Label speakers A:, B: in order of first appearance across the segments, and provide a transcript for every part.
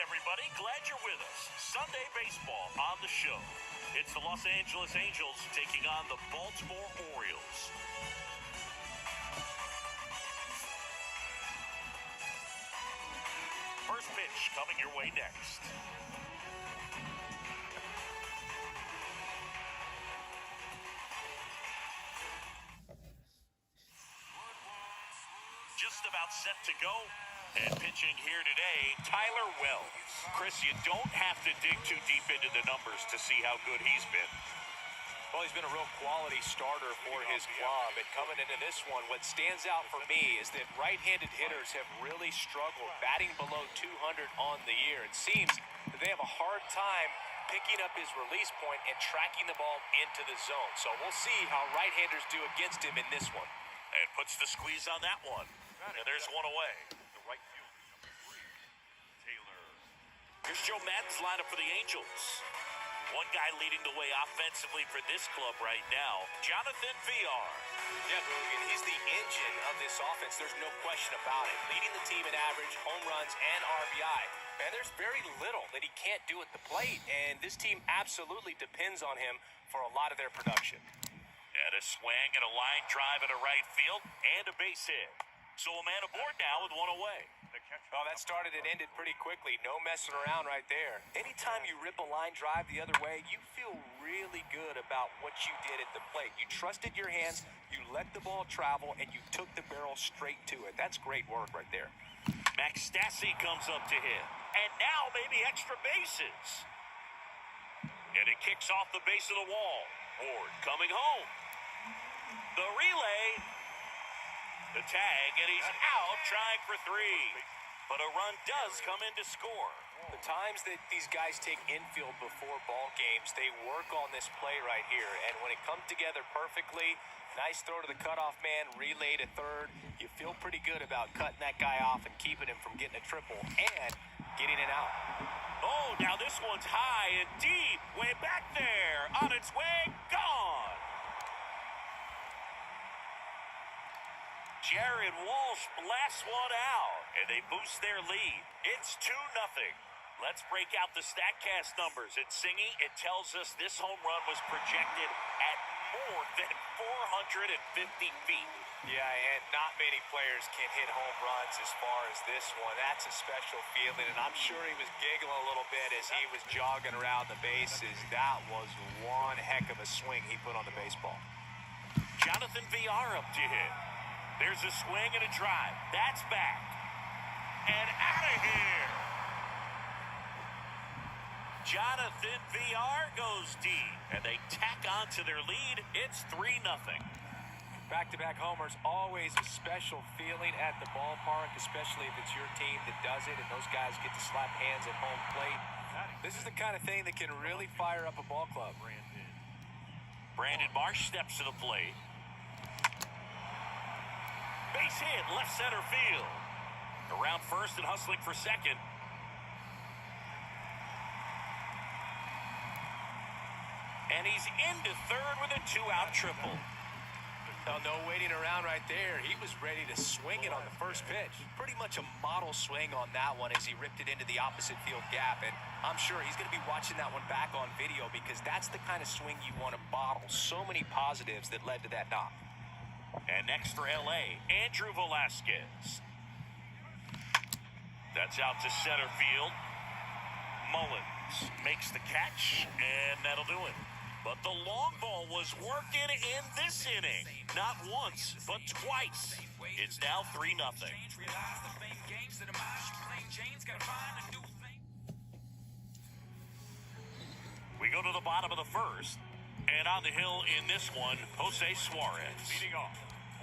A: everybody. Glad you're with us. Sunday baseball on the show. It's the Los Angeles Angels taking on the Baltimore Orioles. First pitch coming your way next. Just about set to go. And pitching here today, Tyler Wells. Chris, you don't have to dig too deep into the numbers to see how good he's been.
B: Well, he's been a real quality starter for his club. And coming into this one, what stands out for me is that right-handed hitters have really struggled, batting below 200 on the year. It seems that they have a hard time picking up his release point and tracking the ball into the zone. So we'll see how right-handers do against him in this one.
A: And puts the squeeze on that one. And there's one away. Here's Joe Madden's lineup for the Angels. One guy leading the way offensively for this club right now, Jonathan VR.
B: Yeah, Boogan, he's the engine of this offense. There's no question about it. Leading the team in average, home runs, and RBI. And there's very little that he can't do at the plate, and this team absolutely depends on him for a lot of their production.
A: And a swing and a line drive into right field, and a base hit. So a man aboard now with one away.
B: Well, that started and ended pretty quickly. No messing around right there. Anytime you rip a line drive the other way, you feel really good about what you did at the plate. You trusted your hands, you let the ball travel, and you took the barrel straight to it. That's great work right there.
A: Max Stassi comes up to hit. And now maybe extra bases. And it kicks off the base of the wall. Ward coming home. The relay. The tag, and he's out trying for three. But a run does come in to score.
B: The times that these guys take infield before ball games, they work on this play right here. And when it comes together perfectly, nice throw to the cutoff man, relay to third. You feel pretty good about cutting that guy off and keeping him from getting a triple and getting it out.
A: Oh, now this one's high and deep. Way back there. On its way, gone. Jared Walsh blasts one out, and they boost their lead. It's 2-0. Let's break out the StatCast numbers. At Singy, it tells us this home run was projected at more than 450 feet.
B: Yeah, and not many players can hit home runs as far as this one. That's a special feeling, and I'm sure he was giggling a little bit as he was jogging around the bases. That was one heck of a swing he put on the baseball.
A: Jonathan VR up to hit. There's a swing and a drive. That's back. And out of here. Jonathan VR goes deep. And they tack on to their lead. It's 3-0.
B: Back-to-back homers, always a special feeling at the ballpark, especially if it's your team that does it and those guys get to slap hands at home plate. This is the kind of thing that can really fire up a ball club.
A: Brandon Marsh steps to the plate. Base hit, left center field. Around first and hustling for second. And he's into third with a 2-out triple.
B: No waiting around right there. He was ready to swing it on the first pitch. Pretty much a model swing on that one as he ripped it into the opposite field gap. And I'm sure he's going to be watching that one back on video because that's the kind of swing you want to bottle. So many positives that led to that knock.
A: And next for L.A., Andrew Velasquez. That's out to center field. Mullins makes the catch, and that'll do it. But the long ball was working in this inning. Not once, but twice. It's now 3-0. We go to the bottom of the first. And on the hill in this one, Jose Suarez.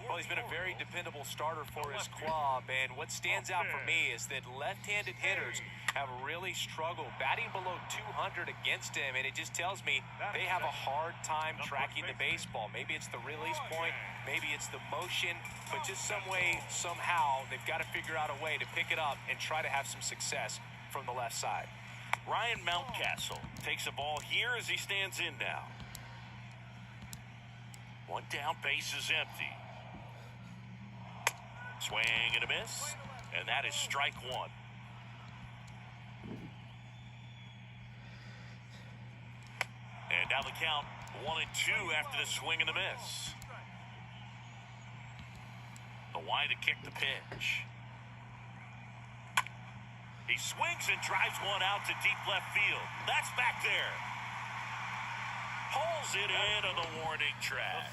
B: Well, he's been a very dependable starter for his club, and what stands out for me is that left-handed hitters have really struggled batting below 200 against him, and it just tells me they have a hard time tracking the baseball. Maybe it's the release point, maybe it's the motion, but just some way, somehow, they've got to figure out a way to pick it up and try to have some success from the left side.
A: Ryan Mountcastle takes a ball here as he stands in now. One down, base is empty. Swing and a miss, and that is strike one. Now the count 1-2 after the swing and the miss. The wide to kick the pitch. He swings and drives one out to deep left field. That's back there. Pulls it in on the warning track.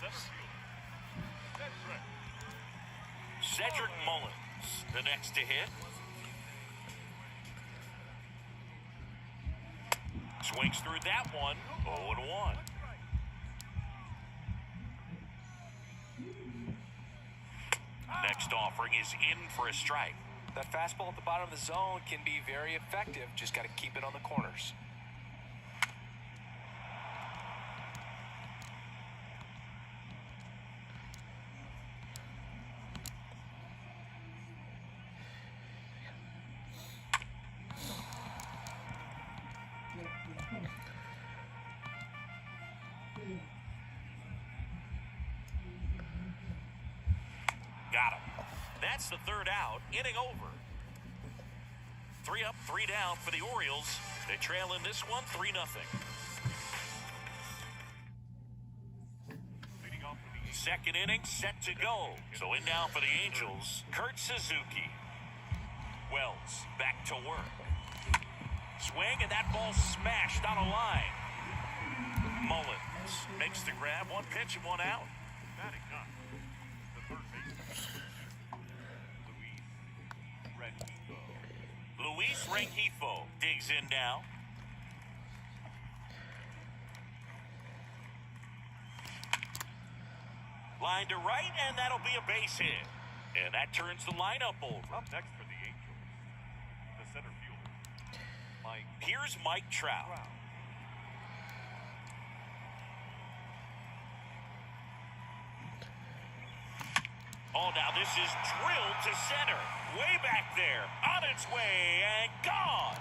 A: Cedric Mullins, the next to hit. Swings through that one, 0-1. Next offering is in for a strike.
B: That fastball at the bottom of the zone can be very effective. Just got to keep it on the corners.
A: Got him. That's the third out, inning over. 3 up, 3 down for the Orioles. They trail in this one 3-0. Second inning set to go. So in now for the Angels, Kurt Suzuki. Wells back to work. Swing, and that ball smashed on a line. Mullins makes the grab. 1 pitch and 1 out. Luis Rengifo digs in now. Line to right, and that'll be a base hit. And that turns the lineup over.
C: Up next for the Angels, the center fielder, Mike.
A: Here's Mike Trout. Oh, now this is drilled to center. Way back there. On its way and gone.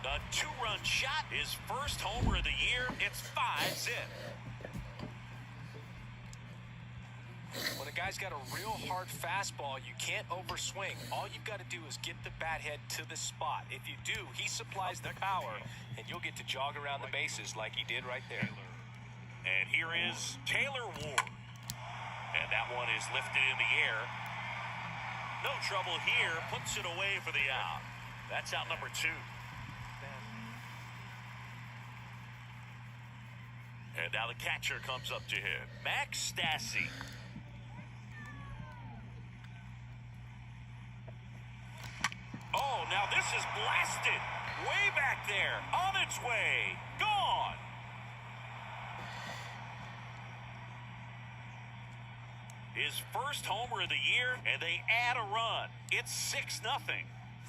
A: The 2-run shot. His first homer of the year. It's 5-zip.
B: When a guy's got a real hard fastball, you can't overswing. All you've got to do is get the bat head to the spot. If you do, he supplies the power, and you'll get to jog around the bases like he did right there.
A: And here is Taylor Ward. And that one is lifted in the air. No trouble here. Puts it away for the out. That's out number 2. And now the catcher comes up to him. Max Stassi. Oh, now this is blasted. Way back there. On its way. Gone. His first homer of the year, and they add a run. It's 6-0.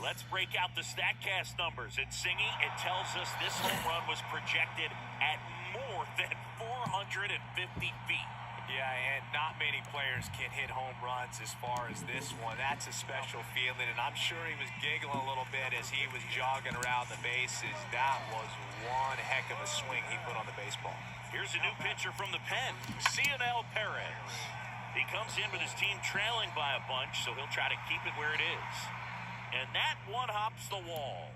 A: Let's break out the StatCast numbers. At Singy, it tells us this home run was projected at more than 450 feet.
B: Yeah, and not many players can hit home runs as far as this one. That's a special feeling, and I'm sure he was giggling a little bit as he was jogging around the bases. That was one heck of a swing he put on the baseball.
A: Here's a new pitcher from the pen, Cionel Perez. He comes in with his team trailing by a bunch, so he'll try to keep it where it is. And that one hops the wall.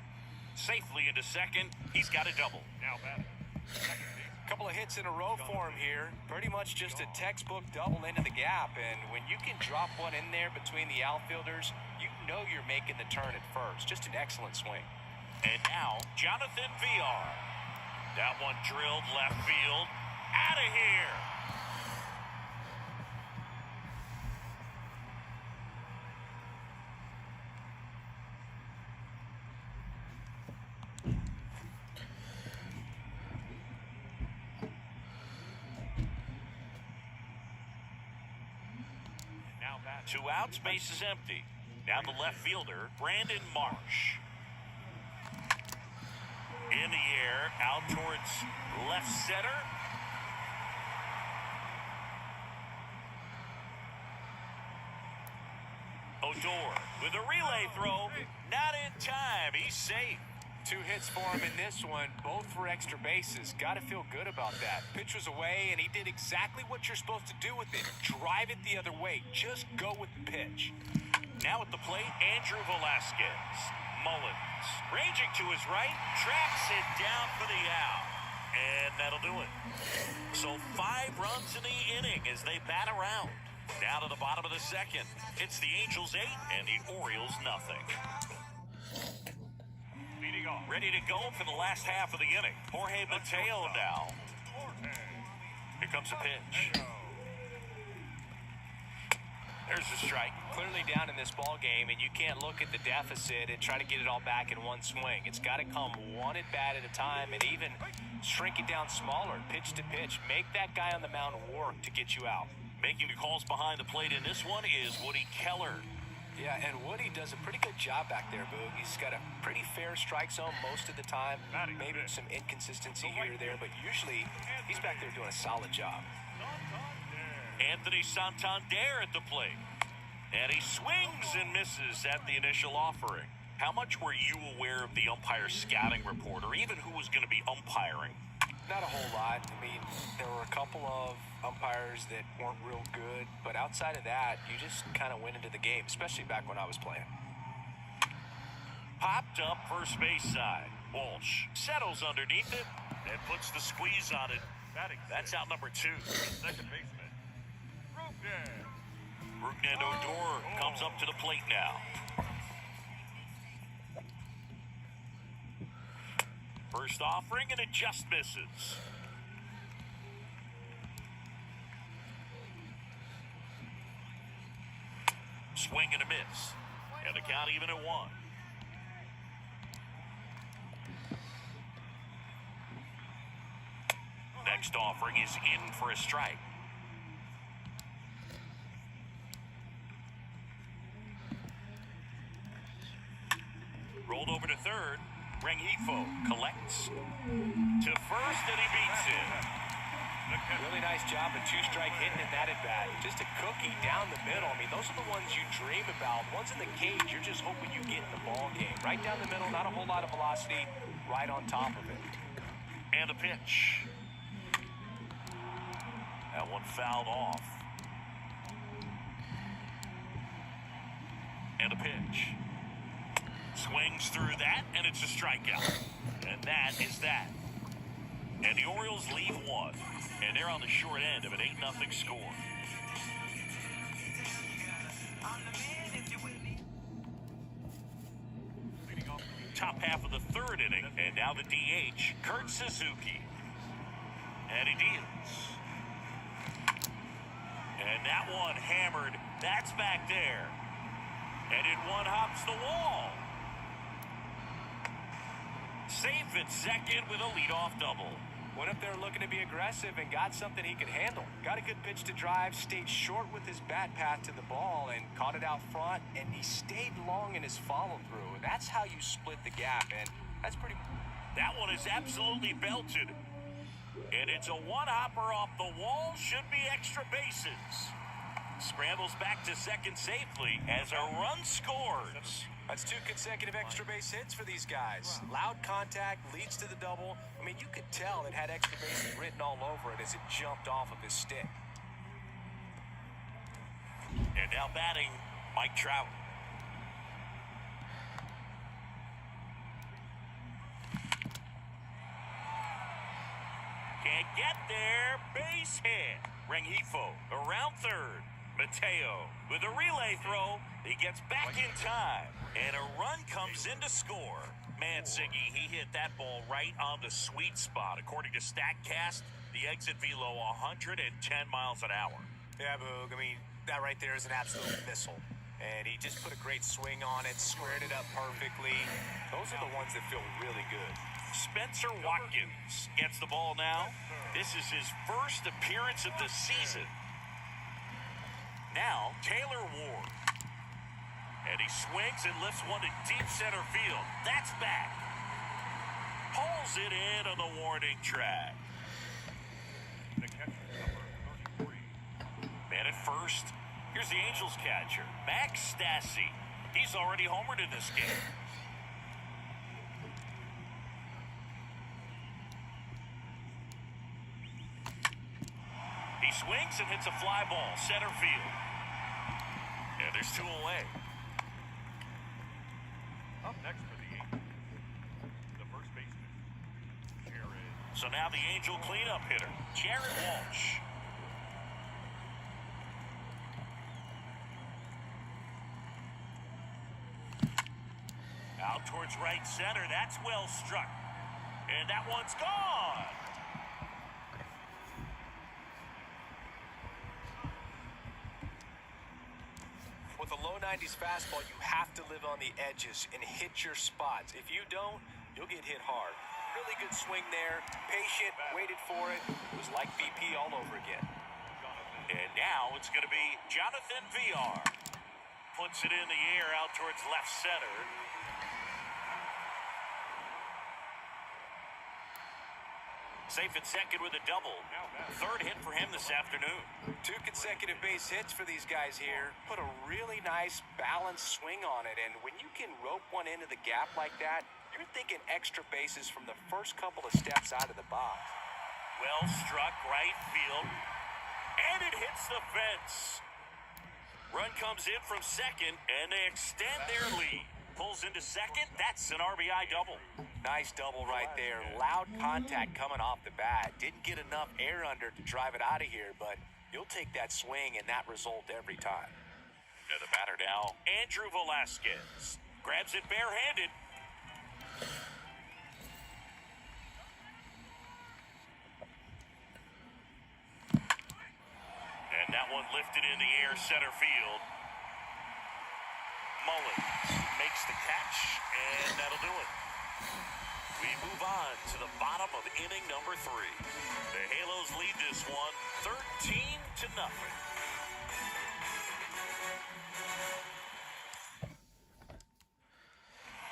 A: Safely into second. He's got a double.
C: Now batting.
B: Couple of hits in a row for him here. Pretty much just a textbook double into the gap. And when you can drop one in there between the outfielders, you know you're making the turn at first. Just an excellent swing.
A: And now, Jonathan VR. That one drilled left field. Out of here. Two outs, base is empty. Now the left fielder, Brandon Marsh. In the air, out towards left center. Odor with a relay throw. Not in time. He's safe.
B: 2 hits for him in this one, both for extra bases. Got to feel good about that. Pitch was away, and he did exactly what you're supposed to do with it. Drive it the other way. Just go with the pitch.
A: Now at the plate, Andrew Velasquez. Mullins, ranging to his right, tracks it down for the out. And that'll do it. So 5 runs in the inning as they bat around. Down to the bottom of the second. It's the Angels 8 and the Orioles nothing.
C: Leading off.
A: Ready to go for the last half of the inning. Jorge Mateo now. Here comes a pitch. There's a strike.
B: Clearly down in this ball game, and you can't look at the deficit and try to get it all back in one swing. It's got to come one at bat at a time, and even shrink it down smaller, pitch to pitch. Make that guy on the mound work to get you out.
A: Making the calls behind the plate in this one is Woody Keller.
B: Yeah, and Woody does a pretty good job back there, Boog. He's got a pretty fair strike zone most of the time. Maybe some inconsistency here or there, but usually he's back there doing a solid job.
A: Anthony Santander at the plate. And he swings and misses at the initial offering. How much were you aware of the umpire scouting report, or even who was going to be umpiring?
B: Not a whole lot. I mean, there were a couple of umpires that weren't real good, but outside of that, you just kind of went into the game, especially back when I was playing.
A: Popped up first base side. Walsh settles underneath it and puts the squeeze on it. That's out number 2.
C: Second baseman.
A: Rougned Odor comes up to the plate now. First offering, and it just misses. Swing and a miss. And the count even at 1. Next offering is in for a strike. Rolled over to third. Rengifo collects to first, and he beats it.
B: Really nice job, a 2-strike hitting in that at bat. Just a cookie down the middle. I mean, those are the ones you dream about. Ones in the cage, you're just hoping you get in the ball game. Right down the middle, not a whole lot of velocity, right on top of it.
A: And a pitch. That one fouled off. And a pitch. Swings through that, and it's a strikeout. And that is that. And the Orioles leave 1. And they're on the short end of an 8-0 score. Top half of the 3rd inning, and now the DH, Kurt Suzuki. And he deals. And that one hammered. That's back there. And it one-hops the wall. Safe at second with a leadoff double.
B: Went up there looking to be aggressive and got something he could handle. Got a good pitch to drive, stayed short with his bat path to the ball and caught it out front, and he stayed long in his follow-through. That's how you split the gap, and that's pretty...
A: That one is absolutely belted. And it's a one-hopper off the wall, should be extra bases. Scrambles back to second safely as a run scores.
B: That's 2 consecutive extra base hits for these guys. Loud contact leads to the double. I mean, you could tell it had extra bases written all over it as it jumped off of his stick.
A: And now batting, Mike Trout. Can't get there. Base hit. Rengifo around third. Mateo with a relay throw. He gets back in time. And a run comes in to score. Man, Siggy, he hit that ball right on the sweet spot. According to StatCast, the exit velo 110 miles an hour.
B: Yeah, Boog. I mean, that right there is an absolute missile. And he just put a great swing on it, squared it up perfectly. Those are the ones that feel really good.
A: Spencer Watkins gets the ball now. This is his first appearance of the season. Now, Taylor Ward. And he swings and lifts one to deep center field. That's back. Pulls it in on the warning track.
C: The catcher, number 33.
A: Man at first. Here's the Angels catcher, Max Stassi. He's already homered in this game. He swings and hits a fly ball, center field. And there's 2 away.
C: Up next for
A: So now the Angel cleanup hitter, Jared Walsh. Out towards right center. That's well struck. And that one's gone.
B: With a low 90s fastball, you have to live on the edges and hit your spots. If you don't, you'll get hit hard. Really good swing there. Patient, waited for it. It was like BP all over again.
A: And now it's going to be Jonathan VR. Puts it in the air out towards left center. Safe at second with a double. Third hit for him this afternoon.
B: 2 consecutive base hits for these guys here. Put a really nice balanced swing on it. And when you can rope one into the gap like that, you're thinking extra bases from the first couple of steps out of the box.
A: Well struck right field. And it hits the fence. Run comes in from second, and they extend their lead. Pulls into second. That's an RBI double.
B: Nice double right there. Loud contact coming off the bat. Didn't get enough air under to drive it out of here, but you'll take that swing and that result every time.
A: To the batter now, Andrew Velasquez. Grabs it barehanded. And that one lifted in the air center field. Mullins makes the catch, and that'll do it. We move on to the bottom of inning number 3. The Halos lead this one 13-0.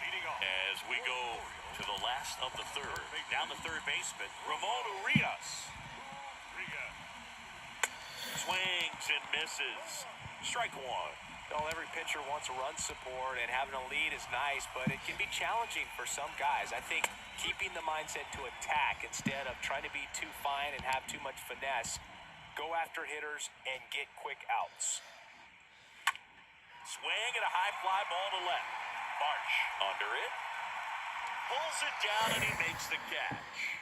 C: Leading off.
A: As we go to the last of the third, down the third baseman, Ramon Urias. Swings and misses. Strike one.
B: Well, every pitcher wants run support, and having a lead is nice, but it can be challenging for some guys. I think keeping the mindset to attack instead of trying to be too fine and have too much finesse, go after hitters and get quick outs.
A: Swing and a high fly ball to left. Marsh under it. Pulls it down, and he makes the catch.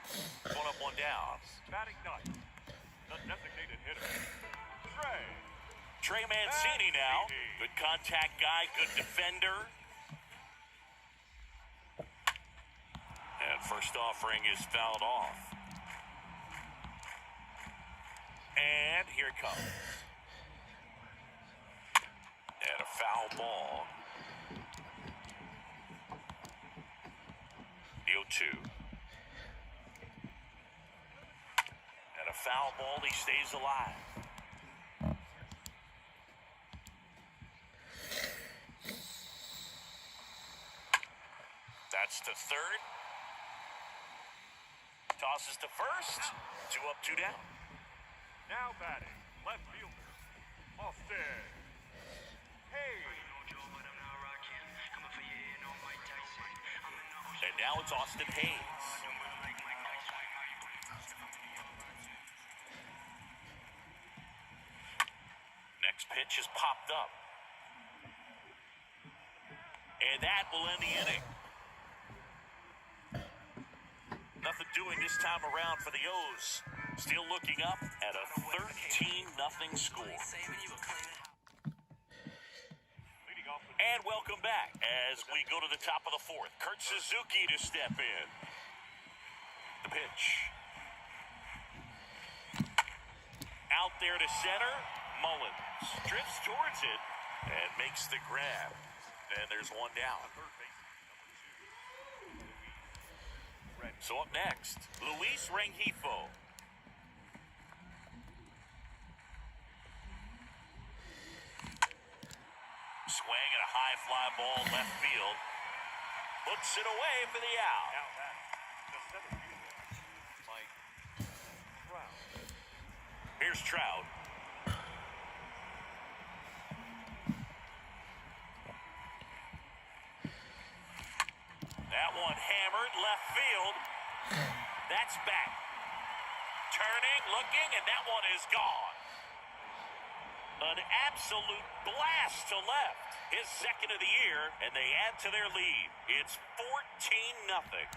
A: One up, one down.
C: Batting ninth. The designated hitter.
A: Trey Mancini now. Good contact guy, good defender. And first offering is fouled off. And here it comes. And a foul ball. The 0-2. And a foul ball, he stays alive. That's to third. Tosses to first. 2 up, 2 down.
C: Now batting. Left fielder. Austin. Hey.
A: And now it's Austin Hayes. Next pitch is popped up. And that will end the inning. Nothing doing this time around for the O's. Still looking up at a 13-0 score. And welcome back as we go to the top of the fourth. Kurt Suzuki to step in. The pitch. Out there to center. Mullins drifts towards it and makes the grab. And there's one down. So up next, Luis Rengifo. Swing and a high fly ball left field. Puts it away for the out.
C: Now batting. The center fielder. Mike Trout.
A: Here's Trout. That one hammered left field. That's back. Turning, looking, and that one is gone. An absolute blast to left. His second of the year, and they add to their lead. It's 14-0.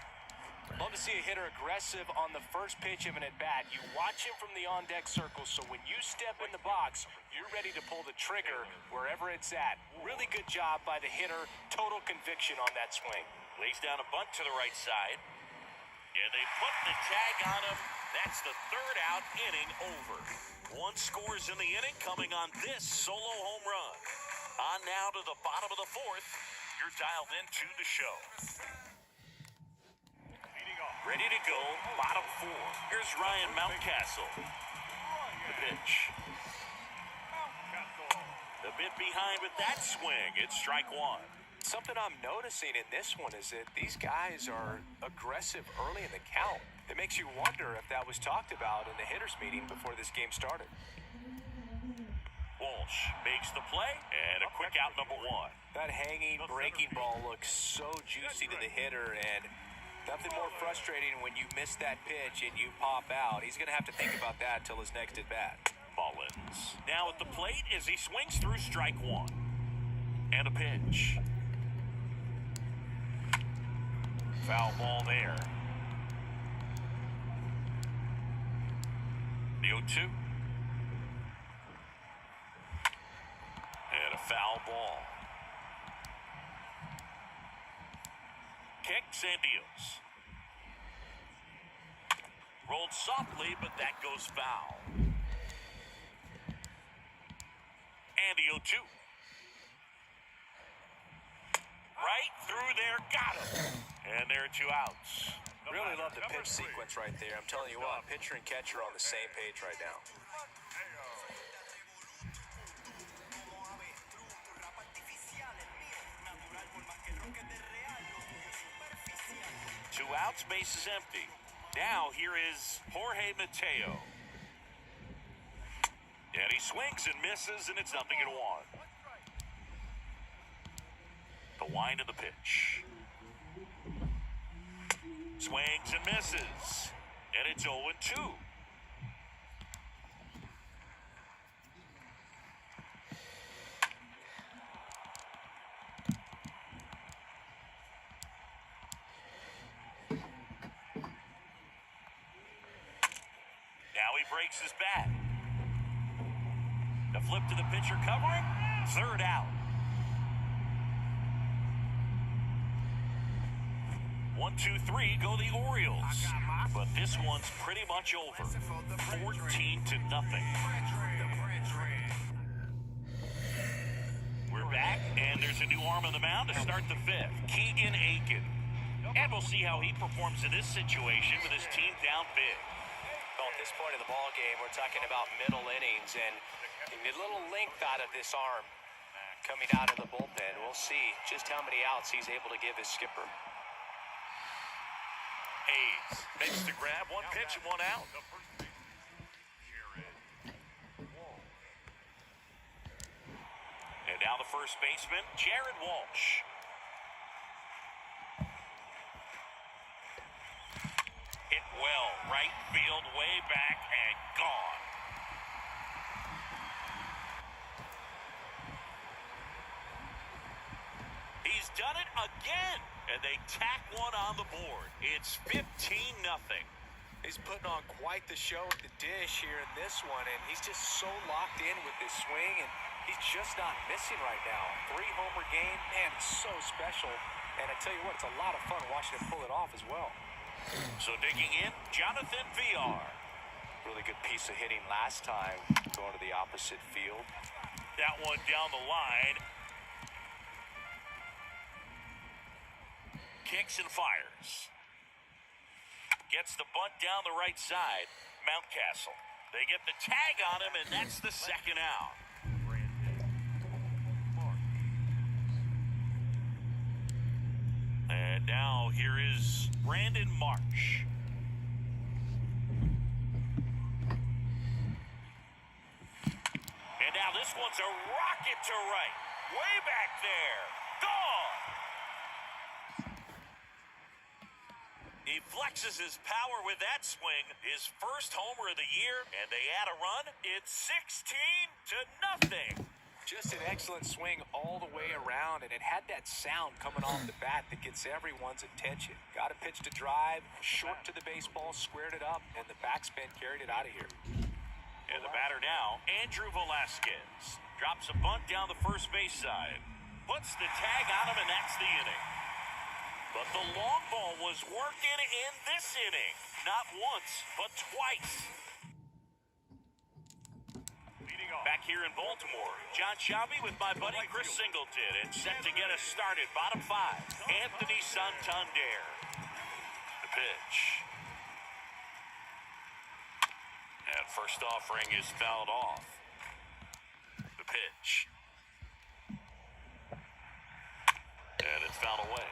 B: Love to see a hitter aggressive on the first pitch of an at-bat. You watch him from the on-deck circle, so when you step in the box, you're ready to pull the trigger wherever it's at. Really good job by the hitter. Total conviction on that swing.
A: Lays down a bunt to the right side. And they put the tag on him. That's the third out, inning over. One scores in the inning coming on this solo home run. On now to the bottom of the fourth. You're dialed into the show. Ready to go, bottom four. Here's Ryan Mountcastle. The pitch. A bit behind with that swing. It's strike one.
B: Something I'm noticing in this one is that these guys are aggressive early in the count. It makes you wonder if that was talked about in the hitters meeting before this game started.
A: Walsh makes the play, and a quick out, number one.
B: That hanging breaking ball looks so juicy to the hitter, and nothing more frustrating when you miss that pitch and you pop out. He's going to have to think about that till his next at bat.
A: Mullins now at the plate as he swings through strike one. And a pitch. Foul ball there. The 0-2. And a foul ball. Kicks and deals. Rolled softly, but that goes foul. And the 0-2. Right through there, got him. And there are two outs.
B: Really love the pitch sequence right there. I'm telling you what, pitcher and catcher are on the same page right now.
A: Two outs, base is empty. Now here is Jorge Mateo. And he swings and misses, and it's 0-1. The wind of the pitch. Swings and misses. And it's 0-2. Now he breaks his bat. The flip to the pitcher covering. Third out. 1-2-3 go the Orioles. But this one's pretty much over. 14-0. We're back, and there's a new arm on the mound to start the fifth. Keegan Aiken. And we'll see how he performs in this situation with his team down big.
B: Well, at this point in the ball game, we're talking about middle innings, and a little length out of this arm coming out of the bullpen. We'll see just how many outs he's able to give his skipper.
A: Hayes makes the grab, one pitch and one out. And now the first baseman, Jared Walsh. Hit well, right field, way back, and gone. He's done it again, and they tack one on the board. It's 15-0.
B: He's putting on quite the show at the dish here in this one, and he's just so locked in with this swing, and he's just not missing right now. 3-homer game, man, it's so special. And I tell you what, it's a lot of fun watching him pull it off as well.
A: So digging in, Jonathan VR.
B: Really good piece of hitting last time, going to the opposite field.
A: That one down the line. Kicks and fires. Gets the bunt down the right side. Mountcastle. They get the tag on him, and that's the second out. And now here is Brandon Marsh. And now this one's a rocket to right. Way back there. Gone. He flexes his power with that swing. His first homer of the year, and they add a run. It's 16-0.
B: Just an excellent swing all the way around, and it had that sound coming off the bat that gets everyone's attention. Got a pitch to drive, short to the baseball, squared it up, and the backspin carried it out of here.
A: And the batter now, Andrew Velasquez. Drops a bunt down the first base side. Puts the tag on him, and that's the inning. But the long ball was working in this inning. Not once, but twice. Back here in Baltimore, John Shabby with my buddy Chris Singleton, and set to get us started. Bottom five, Anthony Santander. The pitch. And first offering is fouled off. The pitch. And it's fouled away.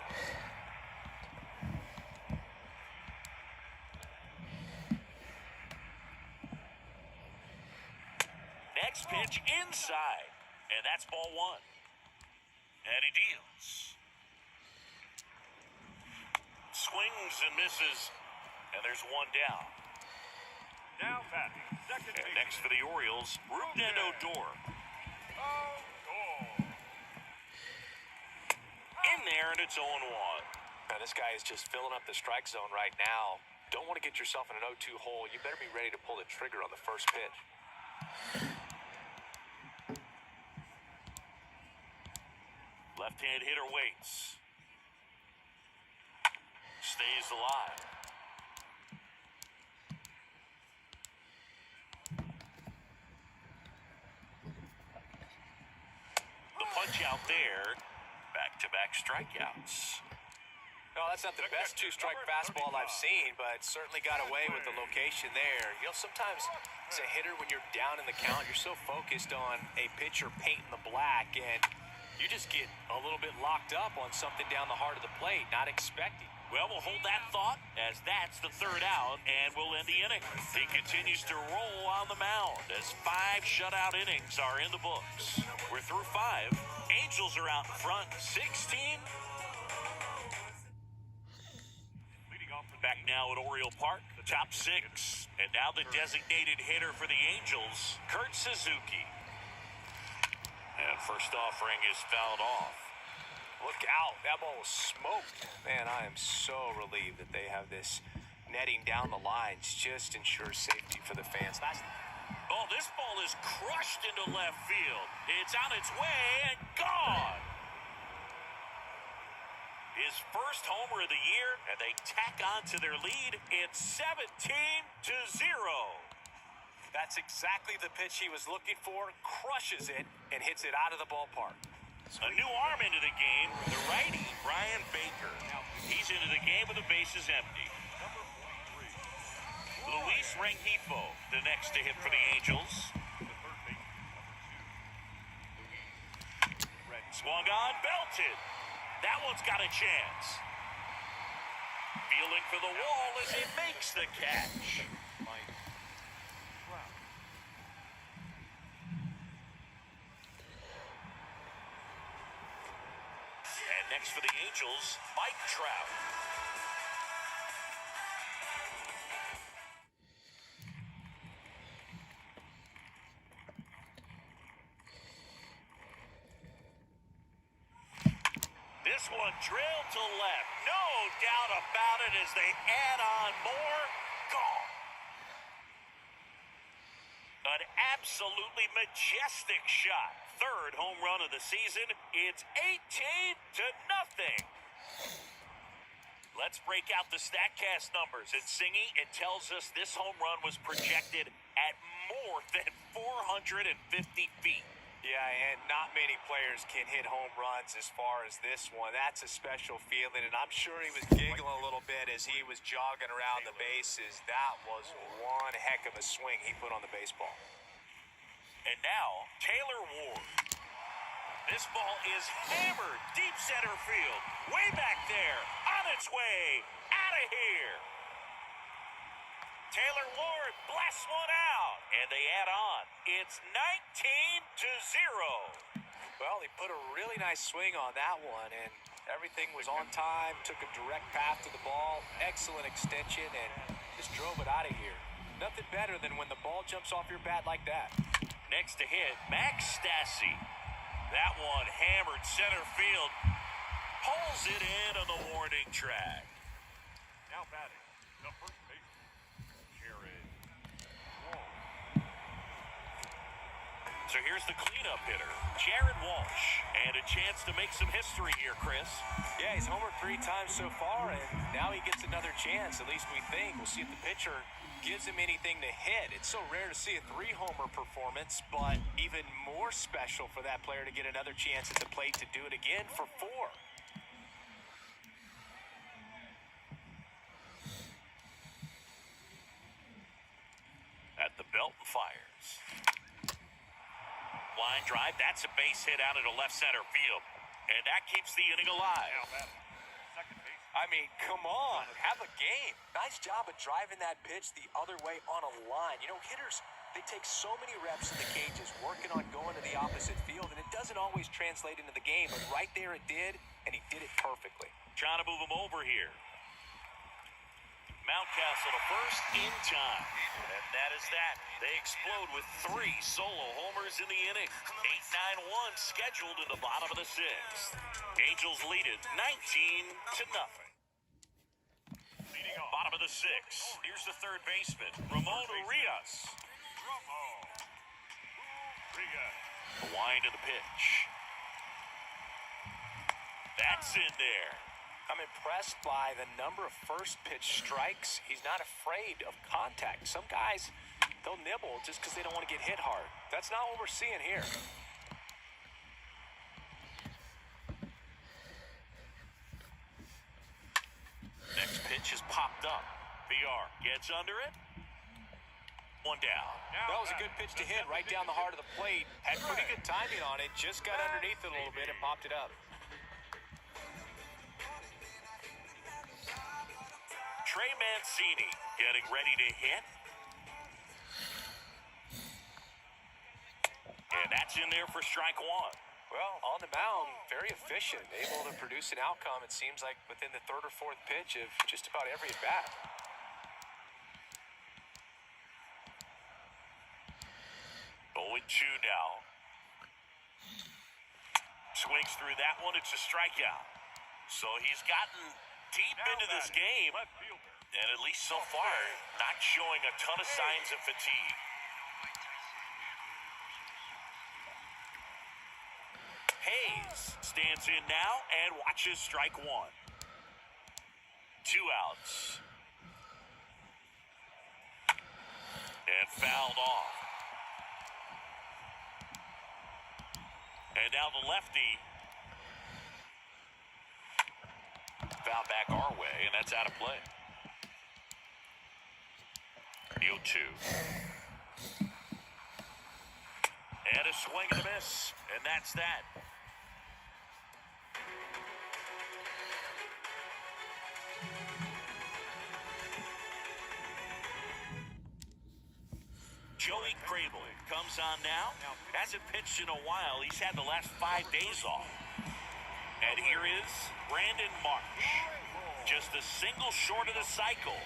A: Next pitch inside, and that's ball one. And he deals. Swings and misses, and there's one down.
C: Now batting, second
A: And
C: base.
A: next for the Orioles, Ruben Odor. In there, and it's 0-1.
B: Now, this guy is just filling up the strike zone right now. Don't want to get yourself in an 0-2 hole. You better be ready to pull the trigger on the first pitch.
A: Left-hand hitter waits. Stays alive. The punch out there. Back-to-back strikeouts.
B: No, that's not the best two-strike fastball I've seen, but certainly got away with the location there. You know, sometimes as a hitter, when you're down in the count, you're so focused on a pitcher painting the black, and you just get a little bit locked up on something down the heart of the plate, not expecting.
A: Well, we'll hold that thought as that's the third out, and we'll end the inning. He continues to roll on the mound as 5 shutout innings are in the books. We're through 5. Angels are out in front, 16. Back now at Oriole Park, the top 6. And now the designated hitter for the Angels, Kurt Suzuki. And first offering is fouled off.
B: Look out. That ball was smoked. Man, I am so relieved that they have this netting down the lines. Just ensures safety for the fans.
A: Oh, this ball is crushed into left field. It's on its way and gone. His first homer of the year, and they tack on to their lead. It's 17-0.
B: That's exactly the pitch he was looking for. Crushes it and hits it out of the ballpark.
A: A new arm into the game, the righty, Brian Baker. He's into the game with the bases empty. Luis Rengifo, the next to hit for the Angels. Swung on, belted. That one's got a chance. Feeling for the wall as he makes the catch. And next for the Angels, Mike Trout. This one drilled to left. No doubt about it as they add on more. Gone. An absolutely majestic shot. Third home run of the season. It's 18-0. Let's break out the StatCast numbers. And Singy, it tells us this home run was projected at more than 450 feet.
B: Yeah, and not many players can hit home runs as far as this one. That's a special feeling, and I'm sure he was giggling a little bit as he was jogging around the bases. That was one heck of a swing he put on the baseball.
A: And now, Taylor Ward. This ball is hammered deep center field. Way back there, on its way, out of here. Taylor Ward blasts one out, and they add on. It's 19-0.
B: Well, he put a really nice swing on that one, and everything was on time, took a direct path to the ball, excellent extension, and just drove it out of here. Nothing better than when the ball jumps off your bat like that.
A: Next to hit, Max Stassi. That one hammered center field. Pulls it in on the warning track.
C: Now batting, the first baseman, Jared Walsh.
A: So here's the cleanup hitter, Jared Walsh. And a chance to make some history here, Chris.
B: Yeah, he's homered 3 times so far, and now he gets another chance, at least we think. We'll see if the pitcher gives him anything to hit. It's so rare to see a 3-homer performance, but even more special for that player to get another chance at the plate to do it again for 4.
A: At the belt and fires. Line drive, that's a base hit out into left center field. And that keeps the inning alive.
C: Now batting, second baseman.
B: I mean, come on, have a game. Nice job of driving that pitch the other way on a line. You know, hitters, they take so many reps in the cages, working on going to the opposite field, and it doesn't always translate into the game, but right there it did, and he did it perfectly.
A: Trying to move him over here. Mountcastle to first in time. And that is that. They explode with 3 solo homers in the inning. 8-9-1 scheduled in the bottom of the 6th. Angels lead it 19-0.
C: Leading off.
A: Bottom of the 6th. Here's the third baseman, Ramon Urias.
C: Ramon Urias.
A: The wind of the pitch. That's in there.
B: I'm impressed by the number of first pitch strikes. He's not afraid of contact. Some guys, they'll nibble just because they don't want to get hit hard. That's not what we're seeing here.
A: Next pitch is popped up. VR gets under it. One down.
B: That was a good pitch to hit right down the heart of the plate. Had pretty good timing on it. Just got underneath it a little bit and popped it up.
A: Trey Mancini getting ready to hit. And that's in there for strike 1.
B: Well, on the mound, very efficient, able to produce an outcome, it seems like, within the 3rd or 4th pitch of just about every at-bat.
A: Oh, 2 now. Swings through that one. It's a strikeout. So he's gotten deep
C: Now
A: into this
C: batting,
A: game,
C: left fielder.
A: and at least so far, not showing a ton of signs of fatigue. Hayes stands in now and watches strike 1. 2 outs. And fouled off. And now the lefty. Foul back our way, and that's out of play. The 0-2. And a swing and a miss, and that's that. Joey Crable comes on now. Hasn't pitched in a while. He's had the last 5 days off. And here is Brandon Marsh. Just a single short of the cycle.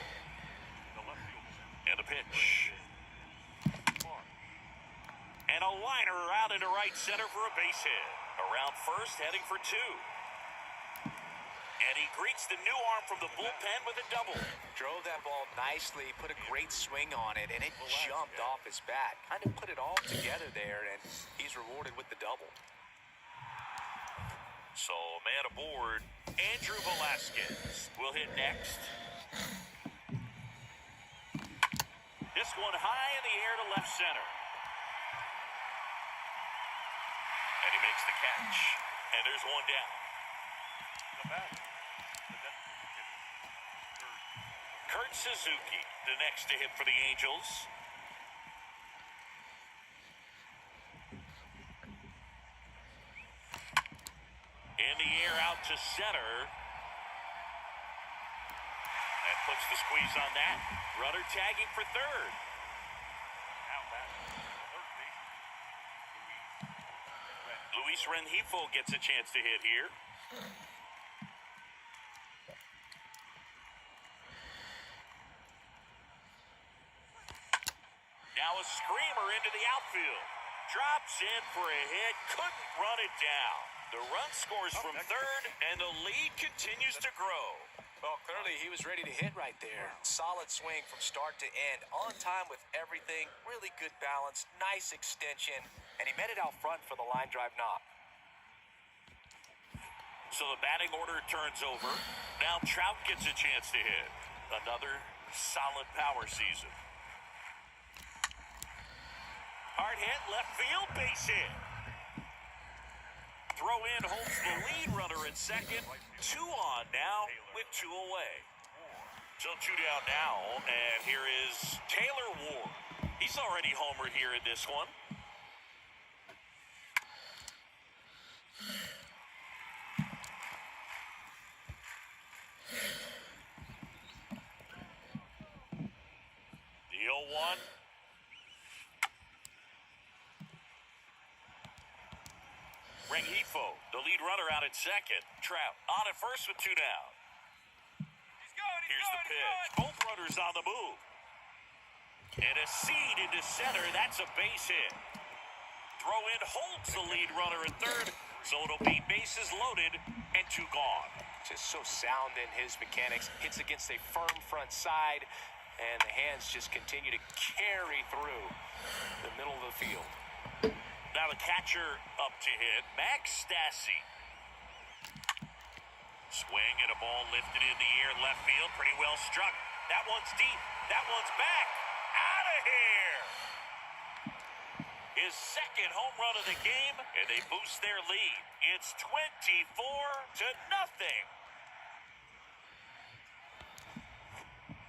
C: The left fielder.
A: And a pitch. And a liner out into right center for a base hit. Around first, heading for 2. And he greets the new arm from the bullpen with a double.
B: Drove that ball nicely, put a great swing on it, and it jumped off his bat. Kind of put it all together there, and he's rewarded with the double.
A: So, man aboard, Andrew Velasquez will hit next. This one high in the air to left center. And he makes the catch. And there's one down.
C: The batter. The designated hitter.
A: Kurt Suzuki, the next to hit for the Angels. In the air out to center. That puts the squeeze on that. Runner tagging for third.
C: Now batting. Third baseman.
A: Luis Rengifo gets a chance to hit here. Now a screamer into the outfield. Drops in for a hit. Couldn't run it down. The run scores from third, and the lead continues to grow.
B: Well, clearly he was ready to hit right there. Solid swing from start to end. On time with everything. Really good balance. Nice extension. And he met it out front for the line drive knock.
A: So the batting order turns over. Now Trout gets a chance to hit. Another solid power season. Hard hit, left field, base hit. Throw in holds the lead runner at second. 2 on now with 2 away. So 2 down now, and here is Taylor Ward. He's already homered here in this one. The 0-1. Rengifo, the lead runner out at second. Trout on at first with 2 down. Here's the pitch. Both runners on the move. And a seed into center. That's a base hit. Throw in holds the lead runner at third. So it'll be bases loaded and 2 gone.
B: Just so sound in his mechanics. Hits against a firm front side. And the hands just continue to carry through the middle of the field.
A: Now the catcher up to hit, Max Stassi. Swing and a ball lifted in the air, left field, pretty well struck. That one's deep, that one's back, out of here. His second home run of the game, and they boost their lead. It's 24-0.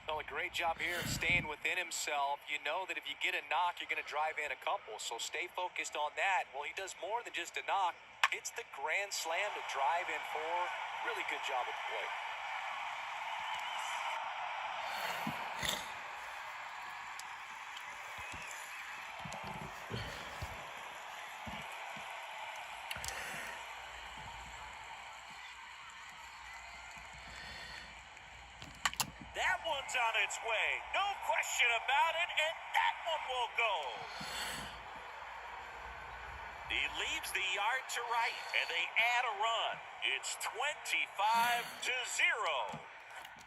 B: Well, a great job here of staying within himself. You know that if you get a knock, you're going to drive in a couple. So stay focused on that. Well, he does more than just a knock. Hits the grand slam to drive in 4. Really good job at the plate.
A: That one's on its way. No question about it, and that one will go. He leaves the yard to right, and they add a run. It's 25-0.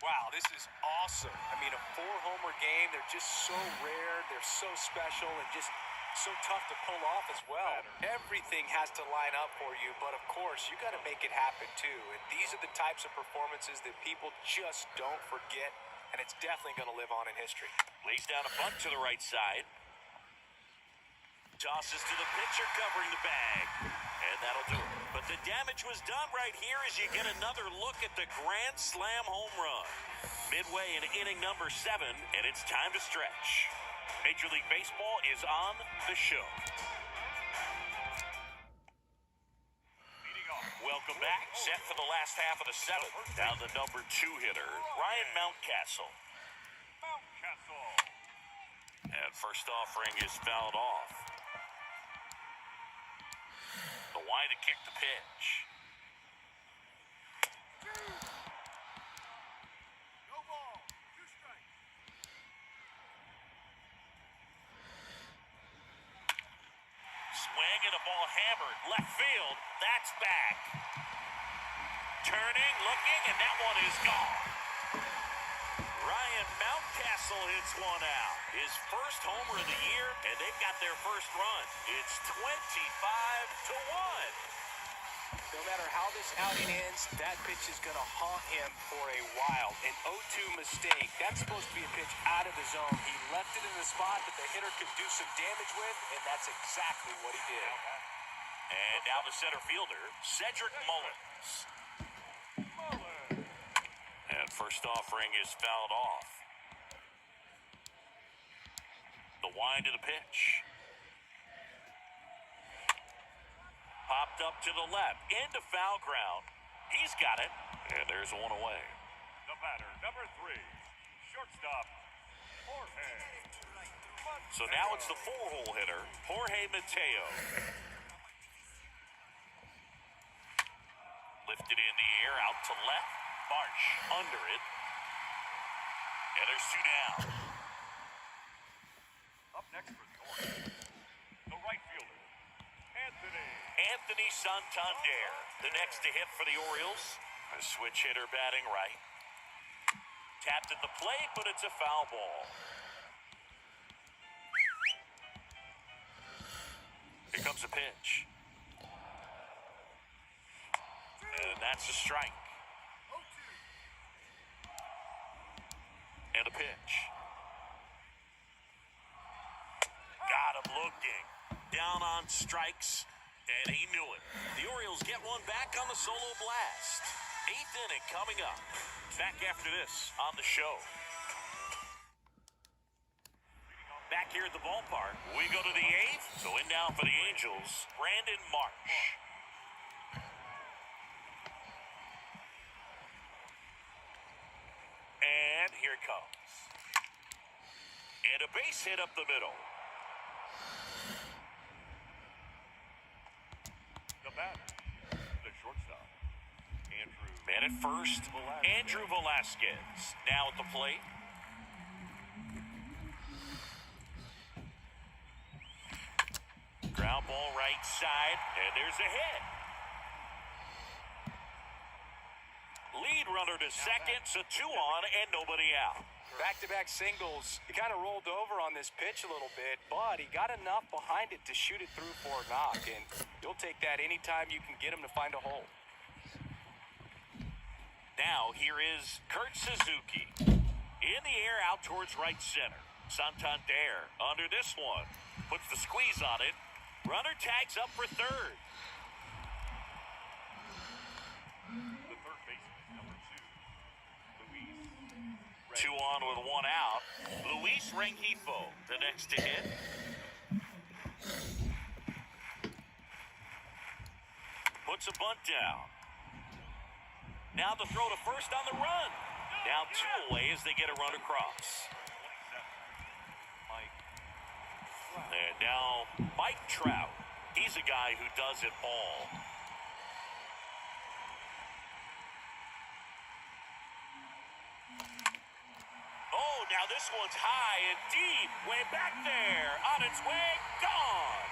B: Wow, this is awesome. I mean, a 4-homer game, they're just so rare, they're so special, and just so tough to pull off as well. Everything has to line up for you, but of course, you got to make it happen too. And these are the types of performances that people just don't forget, and it's definitely going to live on in history.
A: Lays down a bunt to the right side. Tosses to the pitcher covering the bag. And that'll do it. But the damage was done right here as you get another look at the grand slam home run. Midway in inning number 7, and it's time to stretch. Major League Baseball is on the show. Welcome back. Set for the last half of the 7th. Now the number 2 hitter, Ryan Mountcastle. And first offering is fouled off. The wide to kick the pitch.
C: No ball. 2 strikes.
A: Swing and a ball hammered. Left field. That's back. Turning, looking, and that one is gone. Ryan Mountcastle hits one out. His first homer of the year, and they've got their first run. It's 25-1.
B: No matter how this outing ends, that pitch is going to haunt him for a while. An 0-2 mistake. That's supposed to be a pitch out of the zone. He left it in the spot that the hitter could do some damage with, and that's exactly what he did.
A: And now the center fielder, Cedric Mullins. And first offering is fouled off. The wind to the pitch. Popped up to the left, into foul ground. He's got it, and there's one away.
C: The batter, number 3, shortstop, Jorge.
A: So now it's the 4-hole hitter, Jorge Mateo. Lifted in the air, out to left. Marsh under it. And there's 2 down.
C: Up next for the Orioles, the right fielder,
A: Anthony Santander, the next to hit for the Orioles. A switch hitter batting right. Tapped at the plate, but it's a foul ball. Here comes a pitch. And that's a strike. And a pitch. Got him looking. Down on strikes, and he knew it. The Orioles get one back on the solo blast. 8th inning coming up. Back after this on the show. Back here at the ballpark, we go to the 8th. So in now for the Angels, Brandon Marsh. And here it comes. And a base hit up the middle.
C: The batter, the shortstop, Andrew.
A: Man at first, Andrew Velasquez. Now at the plate. Ground ball right side, and there's a hit. Lead runner to second, so 2 on and nobody out.
B: Back-to-back singles. He kind of rolled over on this pitch a little bit, but he got enough behind it to shoot it through for a knock, and you'll take that anytime you can get him to find a hole.
A: Now here is Kurt Suzuki. In the air out towards right center. Santander under this one. Puts the squeeze on it. Runner tags up for third.
C: The third baseman, number 2, Luis.
A: 2 on with 1 out. Luis Rengifo, the next to hit. Puts a bunt down. Now the throw to first on the run. Down 2 away as they get a run across.
C: 27, Mike.
A: And now Mike Trout. He's a guy who does it all. Oh, now this one's high and deep. Way back there. On its way. Gone.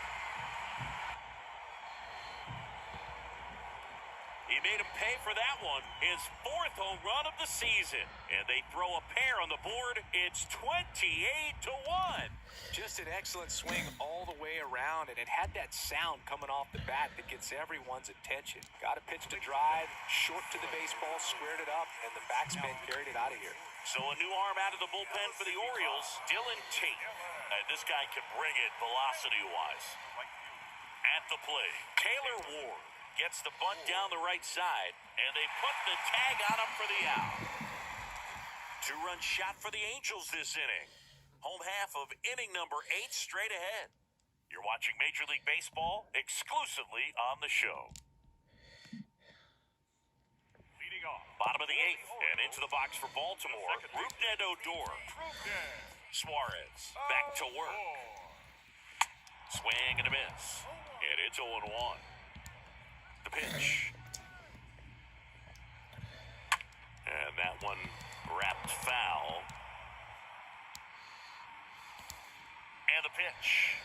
A: He made him pay for that one. His 4th home run of the season. And they throw a pair on the board. It's 28-1.
B: Just an excellent swing all the way around, and it had that sound coming off the bat that gets everyone's attention. Got a pitch to drive, short to the baseball, squared it up, and the backspin carried it out of here.
A: So a new arm out of the bullpen for the Orioles, Dylan Tate. This guy can bring it velocity-wise. At the plate, Taylor Ward gets the bunt down the right side, and they put the tag on him for the out. 2-run shot for the Angels this inning. Home half of inning number 8 straight ahead. You're watching Major League Baseball exclusively on the show.
C: Leading off.
A: Bottom of the 8th, and into the box for Baltimore, Rougned Odor. Suarez back to work. Swing and a miss. And it's 0-1. The pitch. And that one wrapped foul. And the pitch.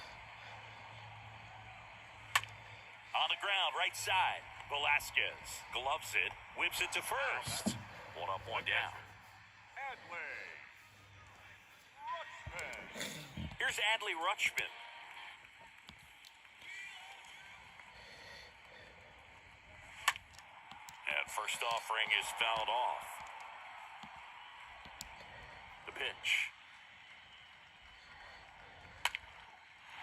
A: On the ground, right side. Velasquez gloves it, whips it to first. 1 up, 1 down. Here's Adley Rutschman. And first offering is fouled off. The pitch.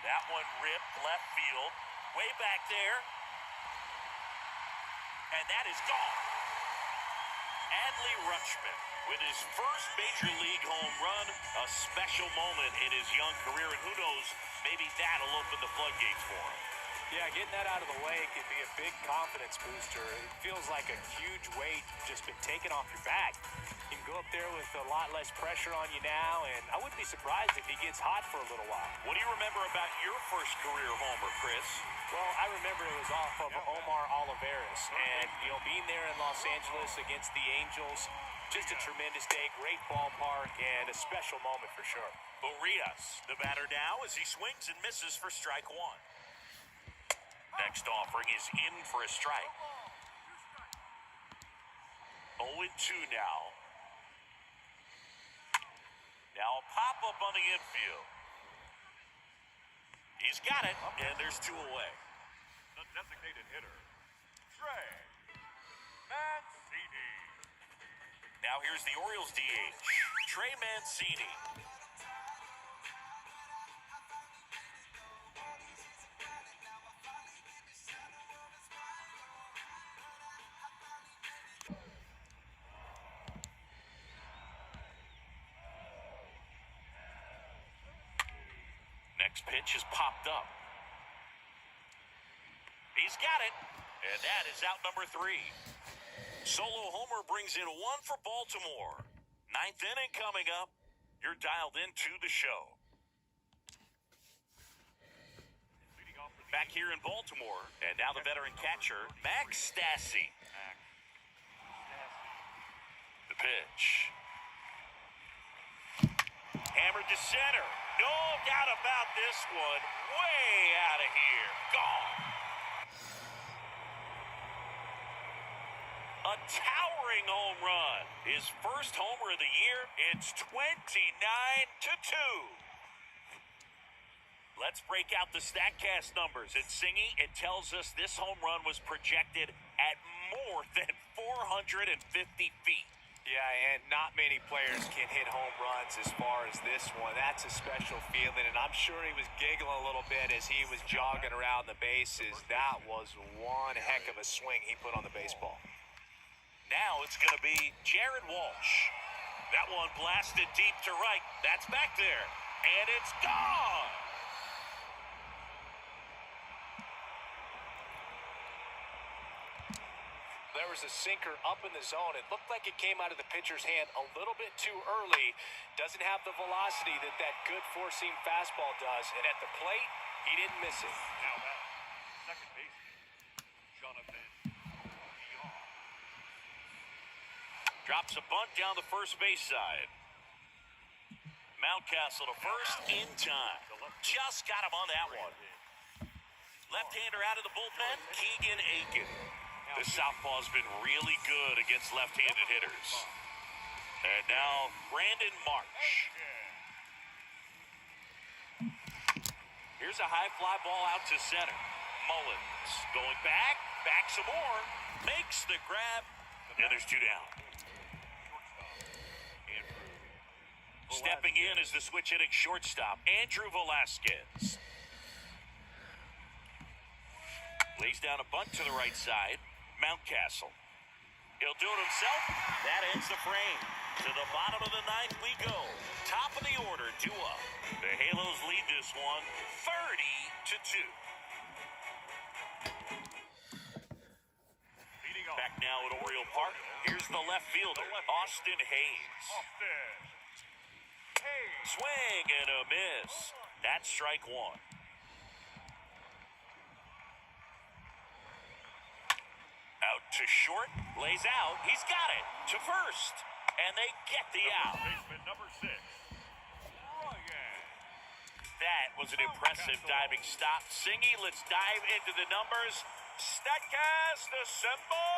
A: That one ripped left field. Way back there. And that is gone. Adley Rutschman with his first Major League home run. A special moment in his young career. And who knows, maybe that'll open the floodgates for him.
B: Yeah, getting that out of the way could be a big confidence booster. It feels like a huge weight just been taken off your back. You can go up there with a lot less pressure on you now, and I wouldn't be surprised if he gets hot for a little while.
A: What do you remember about your first career homer, Chris?
B: Well, I remember it was off of Omar Oliveras, and, being there in Los Angeles against the Angels, just a tremendous day, great ballpark, and a special moment for sure.
A: Urias, the batter now as he swings and misses for strike 1. Next offering is in for a strike. 0-2 now. Now a pop-up on the infield. He's got it, and there's 2 away.
C: The designated hitter, Trey Mancini.
A: Now here's the Orioles DH, Trey Mancini. Next pitch is popped up. He's got it, and that is out number 3. Solo homer brings in 1 for Baltimore. 9th inning coming up. You're dialed into the show. Back here in Baltimore, and now the veteran catcher, Max Stassi. The pitch. Hammered to center. No doubt about this one. Way out of here. Gone. A towering home run. His first homer of the year. It's 29-2. Let's break out the StatCast numbers. At Singy, it tells us this home run was projected at more than 450 feet.
B: Yeah, and not many players can hit home runs as far as this one. That's a special feeling, and I'm sure he was giggling a little bit as he was jogging around the bases. That was one heck of a swing he put on the baseball.
A: Now it's going to be Jared Walsh. That one blasted deep to right. That's back there, and it's gone.
B: There was a sinker up in the zone. It looked like it came out of the pitcher's hand a little bit too early. Doesn't have the velocity that good four-seam fastball does. And at the plate, he didn't miss it.
C: Now that second baseman, Jonathan Dion.
A: Drops a bunt down the first base side. Mountcastle to first in time. Just got him on that one. Left-hander out of the bullpen, Keegan Aiken. The southpaw's been really good against left-handed hitters. And now, Brandon March. Here's a high fly ball out to center. Mullins going back some more, makes the grab, and there's 2 down. Stepping in is the switch-hitting shortstop, Andrew Velasquez. Lays down a bunt to the right side. Mountcastle. He'll do it himself. That ends the frame. To the bottom of the 9th we go. Top of the order, 2 up. The Halos lead this one 30-2. Back now at Oriole Park. Here's the left fielder, Austin Hayes. Swing and a miss. That's strike 1. Out to short, lays out, he's got it, to first, and they get the out.
C: Baseman number 6, Ryan.
A: That was an impressive diving stop. Singy, let's dive into the numbers. StatCast assemble!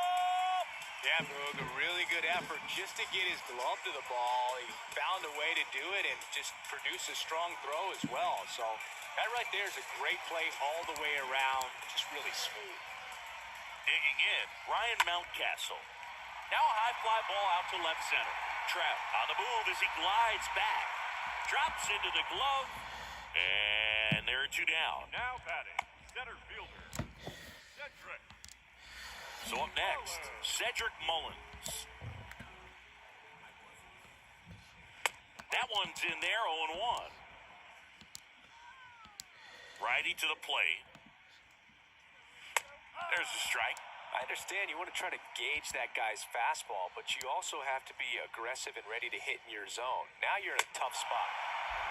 B: Yeah, Boog, a really good effort just to get his glove to the ball. He found a way to do it and just produce a strong throw as well. So that right there is a great play all the way around, just really smooth.
A: Digging in, Ryan Mountcastle. Now a high fly ball out to left center. Trout on the move as he glides back. Drops into the glove, and there are 2 down.
C: Now batting, center fielder, Cedric.
A: So up next, Cedric Mullins. That one's in there, 0-1. Righty to the plate. There's a strike.
B: I understand you want to try to gauge that guy's fastball, but you also have to be aggressive and ready to hit in your zone. Now you're in a tough spot.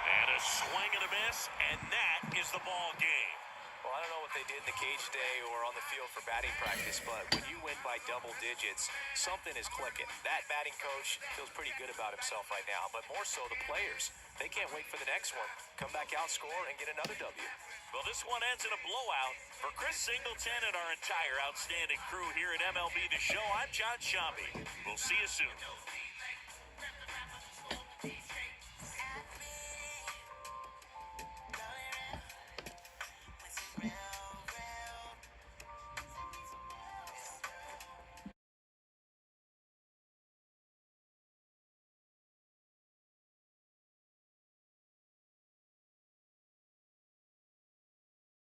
A: And a swing and a miss, and that is the ball game.
B: Well, I don't know what they did in the cage today or on the field for batting practice, but when you win by double digits, something is clicking. That batting coach feels pretty good about himself right now, but more so the players. they can't wait for the next one. Come back out, score, and get another W.
A: Well, this one ends in a blowout. For Chris Singleton and our entire outstanding crew here at MLB The Show, I'm John Shambi. We'll see you soon.